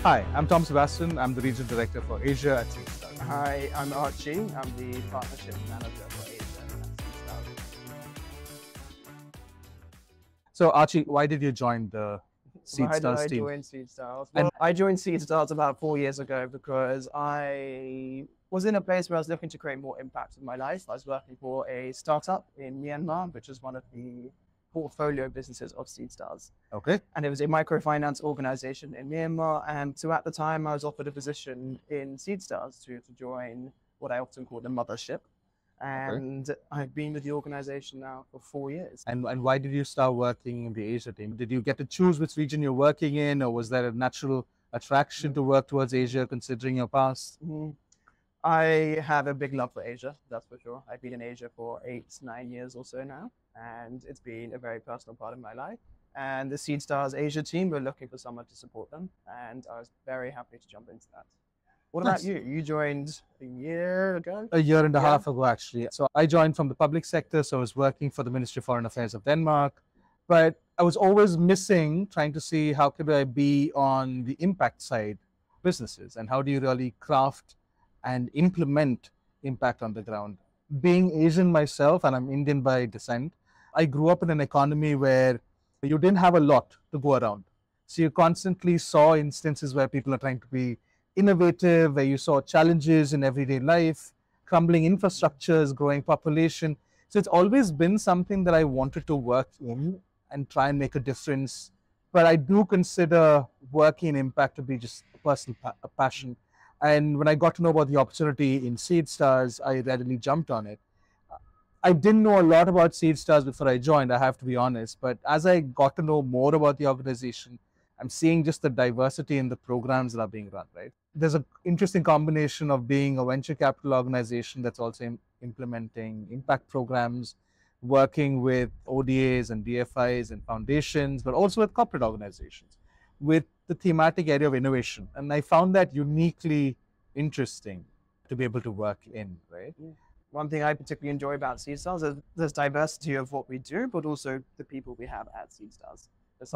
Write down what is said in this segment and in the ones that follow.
Hi, I'm Tom Sebastian. I'm the Regional Director for Asia at SeedStars. Hi, I'm Archie. I'm the Partnership Manager for Asia at So, Archie, why did you join the SeedStars. Why did SeedStars I team? join SeedStars? And Well, I joined SeedStars about 4 years ago because I was in a place where I was looking to create more impact in my life. I was working for a startup in Myanmar, which is one of the portfolio businesses of SeedStars. okay, And it was a microfinance organization in Myanmar. And so at the time, I was offered a position in SeedStars to join what I often call the mothership. And I've been with the organization now for 4 years. and why did you start working in the Asia team? Did you get to choose which region you're working in, or was there a natural attraction to work towards Asia, considering your past? I have a big love for Asia, that's for sure. I've been in Asia for 8, 9 years or so now, and it's been a very personal part of my life. And the SeedStars Asia team, we're looking for someone to support them, and I was very happy to jump into that. What about Nice. you? You joined a year ago? A year and a Yeah. half ago, actually. So I joined from the public sector, so I was working for the Ministry of Foreign Affairs of Denmark. But I was always missing trying to see how could I be on the impact side businesses and how do you really craft and implement impact on the ground. Being Asian myself, and I'm Indian by descent, I grew up in an economy where you didn't have a lot to go around. So you constantly saw instances where people are trying to be innovative, where you saw challenges in everyday life, crumbling infrastructures, growing population. So it's always been something that I wanted to work in and try and make a difference. But I do consider working in impact to be just a personal passion. And when I got to know about the opportunity in SeedStars, I readily jumped on it. I didn't know a lot about SeedStars before I joined, I have to be honest. But as I got to know more about the organization, I'm seeing just the diversity in the programs that are being run, right? There's an interesting combination of being a venture capital organization that's also implementing impact programs, working with ODAs and DFIs and foundations, but also with corporate organizations, with the thematic area of innovation. And I found that uniquely interesting to be able to work in, right? One thing I particularly enjoy about SeedStars is there's diversity of what we do, but also the people we have at SeedStars.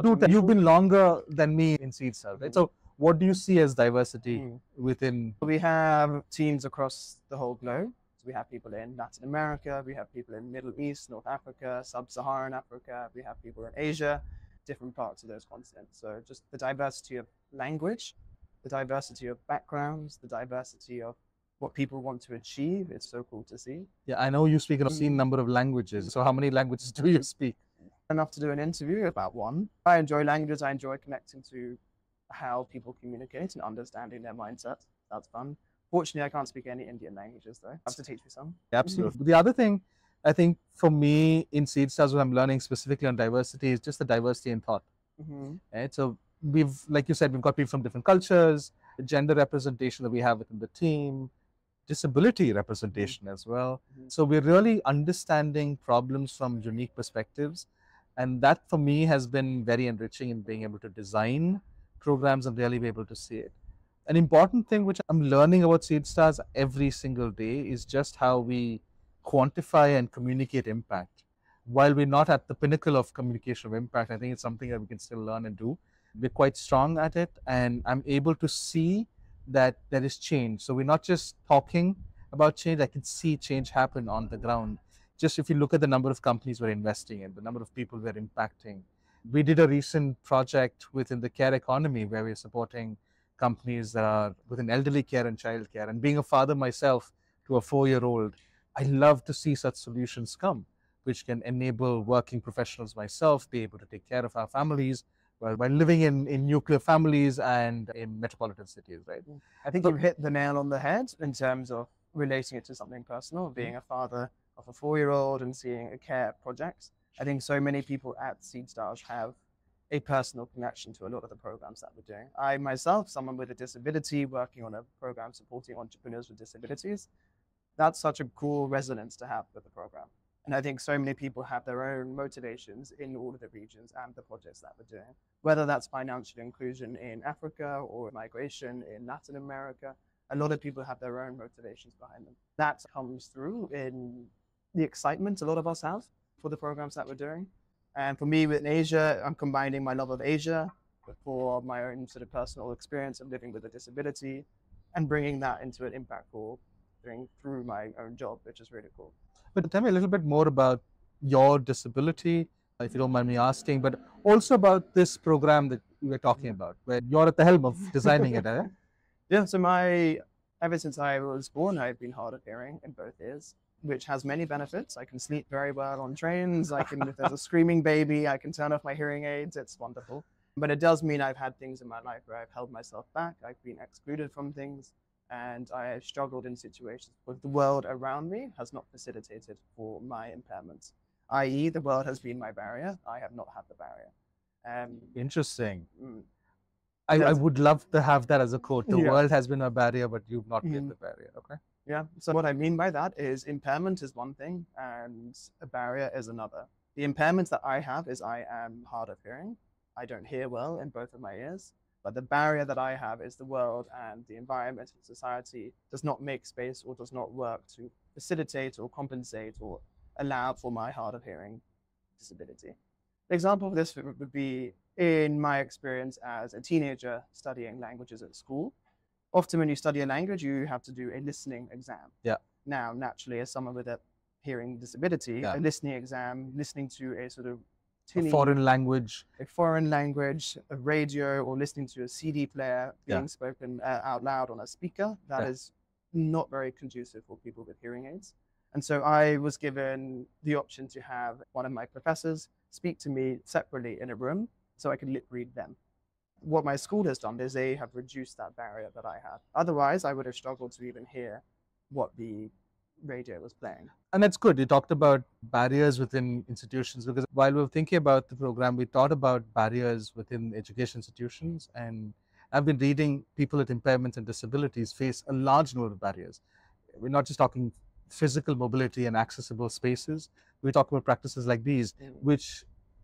Dude, you've been longer than me in SeedStars, right? So what do you see as diversity within? We have teams across the whole globe. So we have people in Latin America, we have people in Middle East, North Africa, Sub-Saharan Africa, we have people in Asia, different parts of those continents. So just the diversity of language, the diversity of backgrounds, the diversity of what people want to achieve. It's so cool to see. Yeah, I know you speak an obscene number of languages. So how many languages do you speak? Enough to do an interview, about one. I enjoy languages. I enjoy connecting to how people communicate and understanding their mindset. That's fun. Fortunately, I can't speak any Indian languages though. I have to teach me some. Absolutely. The other thing, I think for me in SeedStars, what I'm learning specifically on diversity is just the diversity in thought. Right? So we've, like you said, we've got people from different cultures, the gender representation that we have within the team, disability representation as well. So we're really understanding problems from unique perspectives. And that for me has been very enriching in being able to design programs and really be able to see it. An important thing which I'm learning about SeedStars every single day is just how we quantify and communicate impact. While we're not at the pinnacle of communication of impact, I think it's something that we can still learn and do. We're quite strong at it, and I'm able to see that there is change. So we're not just talking about change, I can see change happen on the ground. Just if you look at the number of companies we're investing in, the number of people we're impacting. We did a recent project within the care economy where we're supporting companies that are within elderly care and child care. And being a father myself to a 4-year-old, I love to see such solutions come, which can enable working professionals myself be able to take care of our families while living in nuclear families and in metropolitan cities, right? I think you hit the nail on the head in terms of relating it to something personal, being a father of a 4-year-old and seeing a care project. I think so many people at SeedStars have a personal connection to a lot of the programs that we're doing. I myself, someone with a disability, working on a program supporting entrepreneurs with disabilities, that's such a cool resonance to have with the program. And I think so many people have their own motivations in all of the regions and the projects that we're doing, whether that's financial inclusion in Africa or migration in Latin America. A lot of people have their own motivations behind them. That comes through in the excitement a lot of us have for the programs that we're doing. And for me, with Asia, I'm combining my love of Asia for my own sort of personal experience of living with a disability and bringing that into an impactful thing through my own job, which is really cool. But tell me a little bit more about your disability, if you don't mind me asking, but also about this program that you were talking about, where you're at the helm of designing it, eh? Yeah, so ever since I was born, I've been hard of hearing in both ears, which has many benefits. I can sleep very well on trains. If there's a screaming baby, I can turn off my hearing aids. It's wonderful. But it does mean I've had things in my life where I've held myself back. I've been excluded from things, and I have struggled in situations where the world around me has not facilitated for my impairments, i.e. the world has been my barrier. I have not had the barrier. Interesting. Mm, I would love to have that as a quote. The Yeah. world has been a barrier, but you've not been Mhm. the barrier. Okay. Yeah. So what I mean by that is impairment is one thing and a barrier is another. The impairments that I have is I am hard of hearing. I don't hear well in both of my ears. But the barrier that I have is the world and the environment and society does not make space or does not work to facilitate or compensate or allow for my hard of hearing disability. An example of this would be in my experience as a teenager studying languages at school. Often when you study a language, you have to do a listening exam. Yeah. Now, naturally, as someone with a hearing disability, Yeah. a listening exam, listening to a sort of A tinny, foreign language. a foreign language, a radio, or listening to a CD player being Yeah. spoken out loud on a speaker, that Yeah. is not very conducive for people with hearing aids. And so I was given the option to have one of my professors speak to me separately in a room so I could lip read them. What my school has done is they have reduced that barrier that I had. Otherwise, I would have struggled to even hear what the radio was playing. And that's good. You talked about barriers within institutions, because while we were thinking about the program, we thought about barriers within education institutions. And I've been reading people with impairments and disabilities face a large number of barriers. We're not just talking physical mobility and accessible spaces. We talk about practices like these, which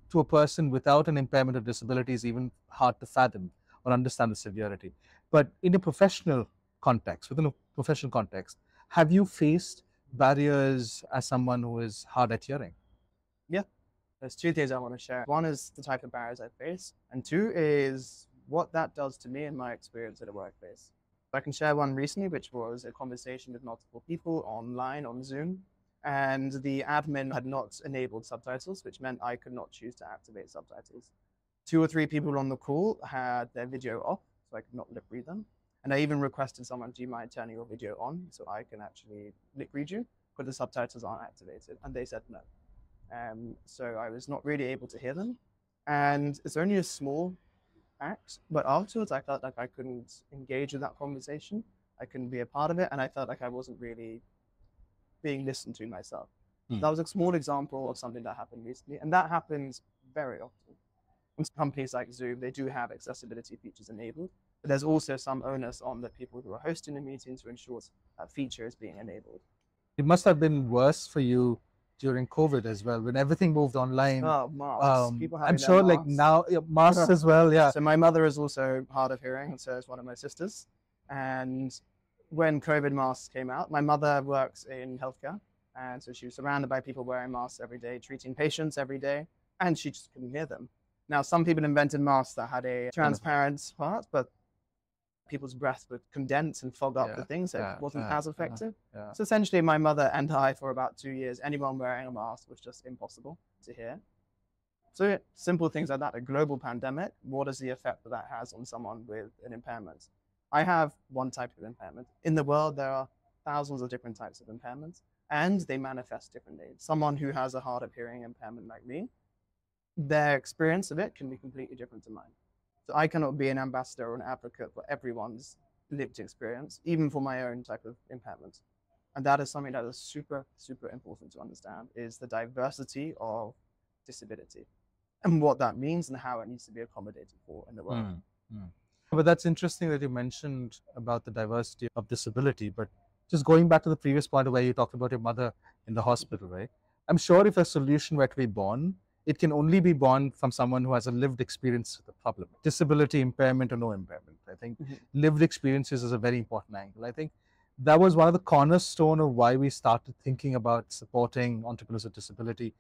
to a person without an impairment or disability is even hard to fathom or understand the severity. But in a professional context, within a professional context, have you faced barriers as someone who is hard at hearing? There's two things I want to share. One is the type of barriers I face, and two is what that does to me in my experience at a workplace. I can share one recently, which was a conversation with multiple people online on Zoom, and the admin had not enabled subtitles, which meant I could not choose to activate subtitles. 2 or 3 people on the call had their video off, so I could not lip read them. And I even requested someone, do you mind turning your video on so I can actually lip read you, but the subtitles aren't activated? And they said no. So I was not really able to hear them. And it's only a small act, but afterwards I felt like I couldn't engage with that conversation. I couldn't be a part of it, and I felt like I wasn't really being listened to myself. That was a small example of something that happened recently, and that happens very often. In companies like Zoom, they do have accessibility features enabled, but there's also some onus on the people who are hosting the meeting to ensure that feature is being enabled. It must have been worse for you during COVID as well, when everything moved online. Oh, masks. People I'm having their sure, like masks. now, masks as well. Yeah. So my mother is also hard of hearing, and so is one of my sisters. And when COVID masks came out, my mother works in healthcare, and so she was surrounded by people wearing masks every day, treating patients every day, and she just couldn't hear them. Now, some people invented masks that had a transparent part, but people's breath would condense and fog up the things, so it wasn't as effective. So essentially, my mother and I, for about 2 years, anyone wearing a mask was just impossible to hear. So simple things like that, a global pandemic, what is the effect that has on someone with an impairment? I have one type of impairment. In the world, there are thousands of different types of impairments, and they manifest differently. Someone who has a hard of hearing impairment like me, their experience of it can be completely different to mine. So I cannot be an ambassador or an advocate for everyone's lived experience, even for my own type of impairment. And that is something that is super, super important to understand, is the diversity of disability and what that means and how it needs to be accommodated for in the world. But that's interesting that you mentioned about the diversity of disability. But just going back to the previous point where you talked about your mother in the hospital, right? I'm sure if a solution were to be born, it can only be born from someone who has a lived experience with the problem. Disability, impairment, or no impairment. I think lived experiences is a very important angle. I think that was one of the cornerstone of why we started thinking about supporting entrepreneurs with disability.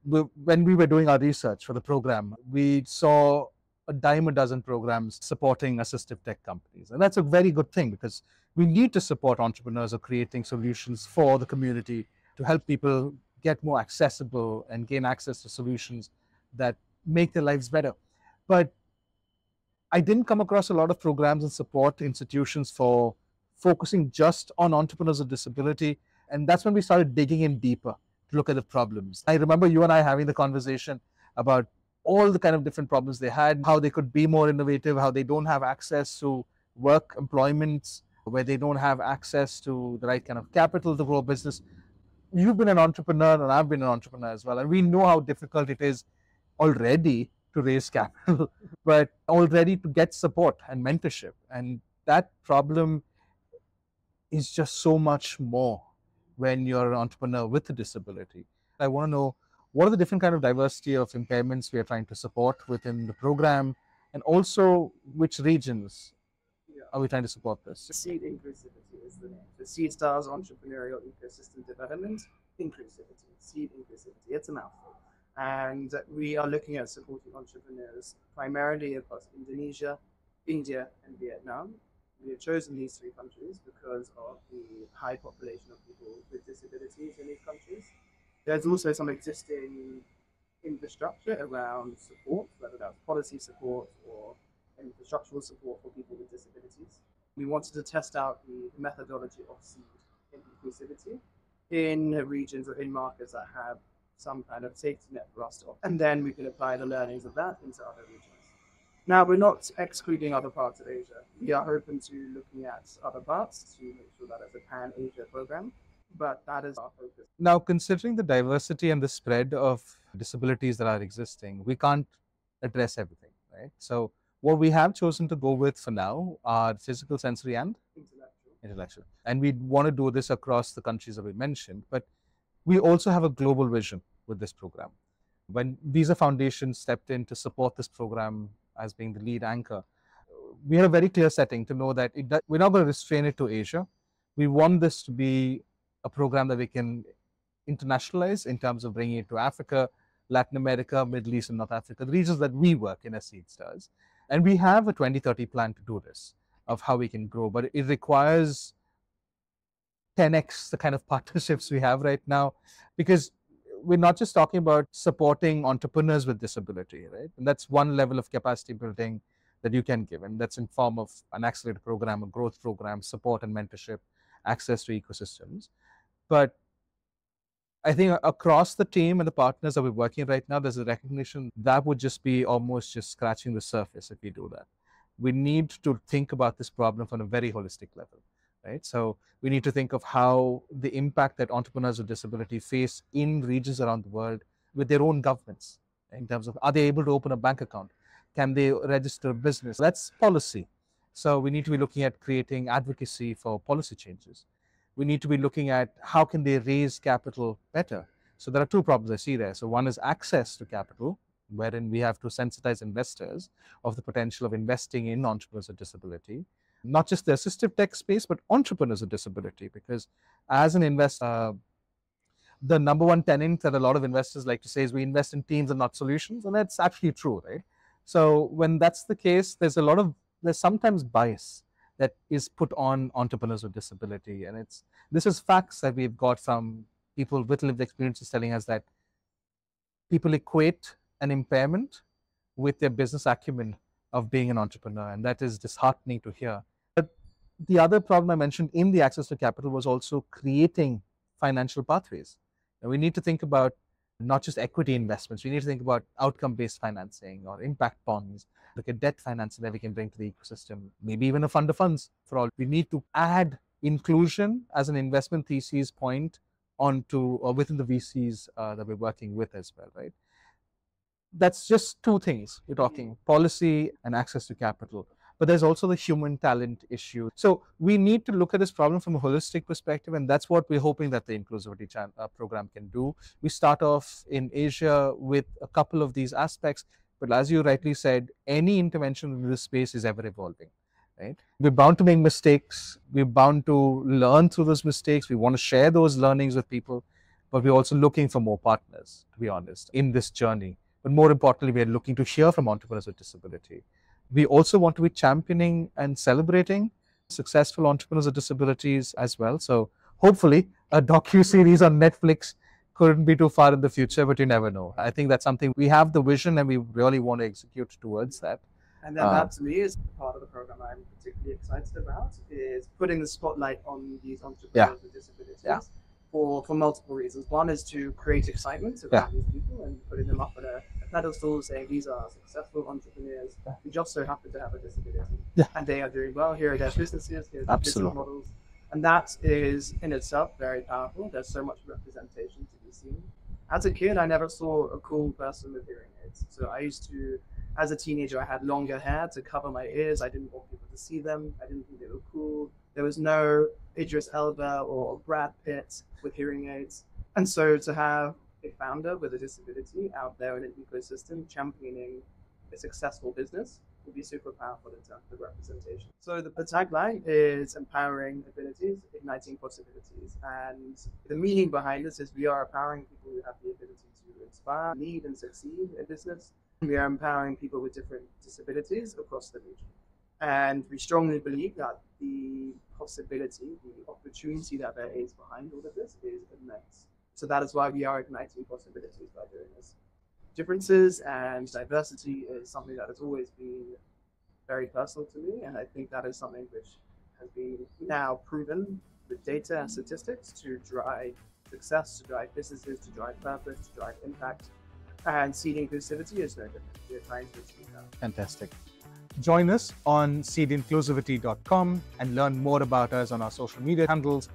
When we were doing our research for the program, we saw a dime a dozen programs supporting assistive tech companies. And that's a very good thing, because we need to support entrepreneurs of creating solutions for the community to help people get more accessible and gain access to solutions that make their lives better. But I didn't come across a lot of programs and support institutions for focusing just on entrepreneurs with disability. And that's when we started digging in deeper to look at the problems. I remember you and I having the conversation about all the kind of different problems they had, how they could be more innovative, how they don't have access to work employments, where they don't have access to the right kind of capital to grow business. You've been an entrepreneur and I've been an entrepreneur as well. And we know how difficult it is already to raise capital, but already to get support and mentorship. And that problem is just so much more when you're an entrepreneur with a disability. I want to know, what are the different kind of diversity of impairments we are trying to support within the program, and also which regions are we trying to support this? Seed inclusivity is the name. The Seedstars Entrepreneurial Ecosystem Development Inclusivity. Seed inclusivity. It's a mouthful. And we are looking at supporting entrepreneurs primarily across Indonesia, India, and Vietnam. We have chosen these three countries because of the high population of people with disabilities in these countries. There's also some existing infrastructure around support, whether that's policy support or infrastructural support for people with disabilities. We wanted to test out the methodology of seed inclusivity in regions or in markets that have some kind of safety net for us to, and then we can apply the learnings of that into other regions. Now, we're not excluding other parts of Asia. We are open to looking at other parts to make sure that it's a pan-Asia program, but that is our focus. Now, considering the diversity and the spread of disabilities that are existing, we can't address everything, right? So what we have chosen to go with for now are physical, sensory, and intellectual. And we want to do this across the countries that we mentioned, but we also have a global vision with this program. When Visa Foundation stepped in to support this program as being the lead anchor, we had a very clear setting to know that we're not going to restrain it to Asia. We want this to be a program that we can internationalize in terms of bringing it to Africa, Latin America, Middle East, and North Africa, the regions that we work in as Seedstars. And we have a 2030 plan to do this, of how we can grow, but it requires 10x the kind of partnerships we have right now, because we're not just talking about supporting entrepreneurs with disability, right? And that's one level of capacity building that you can give, and that's in form of an accelerator program, a growth program, support and mentorship, access to ecosystems. But I think across the team and the partners that we're working right now, there's a recognition that would just be almost just scratching the surface if we do that. We need to think about this problem from a very holistic level, right? So we need to think of how the impact that entrepreneurs with disability face in regions around the world with their own governments, in terms of, are they able to open a bank account? Can they register a business? That's policy. So we need to be looking at creating advocacy for policy changes. We need to be looking at how can they raise capital better. So there are two problems I see there. So one is access to capital, wherein we have to sensitize investors of the potential of investing in entrepreneurs with disability, not just the assistive tech space, but entrepreneurs with disability. Because as an investor, the number one tenet that a lot of investors like to say is we invest in teams and not solutions, and that's actually true, right? So when that's the case, there's sometimes bias that is put on entrepreneurs with disability. And this is facts that we've got from people with lived experiences telling us that people equate an impairment with their business acumen of being an entrepreneur. And that is disheartening to hear. But the other problem I mentioned in the access to capital was also creating financial pathways. And we need to think about not just equity investments. We need to think about outcome-based financing or impact bonds, look at debt financing that we can bring to the ecosystem, maybe even a fund of funds for all. We need to add inclusion as an investment thesis point onto or within the VCs that we're working with as well, right? That's just two things. We're talking policy and access to capital. But there's also the human talent issue. So we need to look at this problem from a holistic perspective, and that's what we're hoping that the Inclusivity program can do. We start off in Asia with a couple of these aspects, but as you rightly said, any intervention in this space is ever evolving, right? We're bound to make mistakes. We're bound to learn through those mistakes. We want to share those learnings with people, but we're also looking for more partners, to be honest, in this journey but more importantly, we are looking to hear from entrepreneurs with disability. We also want to be championing and celebrating successful entrepreneurs with disabilities as well. So hopefully a docu-series on Netflix couldn't be too far in the future, but you never know. I think that's something we have the vision and we really want to execute towards that. And then that to me is part of the program I'm particularly excited about, is putting the spotlight on these entrepreneurs with disabilities for multiple reasons. One is to create excitement around these people and putting them up on a pedestal, saying these are successful entrepreneurs who just so happen to have a disability. And they are doing well. Here are their businesses, here are their business models. And that is in itself very powerful. There's so much representation to be seen. As a kid, I never saw a cool person with hearing aids. So I used to, as a teenager, I had longer hair to cover my ears. I didn't want people to see them. I didn't think they were cool. There was no Idris Elba or Brad Pitt with hearing aids. And so to have a founder with a disability out there in an ecosystem championing a successful business will be super powerful in terms of representation. So the tagline is empowering abilities, igniting possibilities. And the meaning behind this is we are empowering people who have the ability to inspire, lead, and succeed in business. We are empowering people with different disabilities across the region. And we strongly believe that the possibility, the opportunity that there is behind all of this is immense. So that is why we are igniting possibilities by doing this. Differences and diversity is something that has always been very personal to me, and I think that is something which has been now proven with data and statistics to drive success, to drive businesses, to drive purpose, to drive impact. And Seed Inclusivity is no different. We are trying to achieve that. Fantastic. Join us on seedinclusivity.com and learn more about us on our social media handles.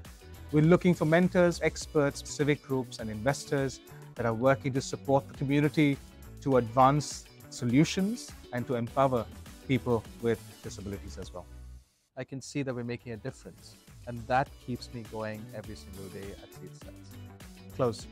We're looking for mentors, experts, civic groups, and investors that are working to support the community to advance solutions and to empower people with disabilities as well. I can see that we're making a difference, and that keeps me going every single day at SeedStars. Close.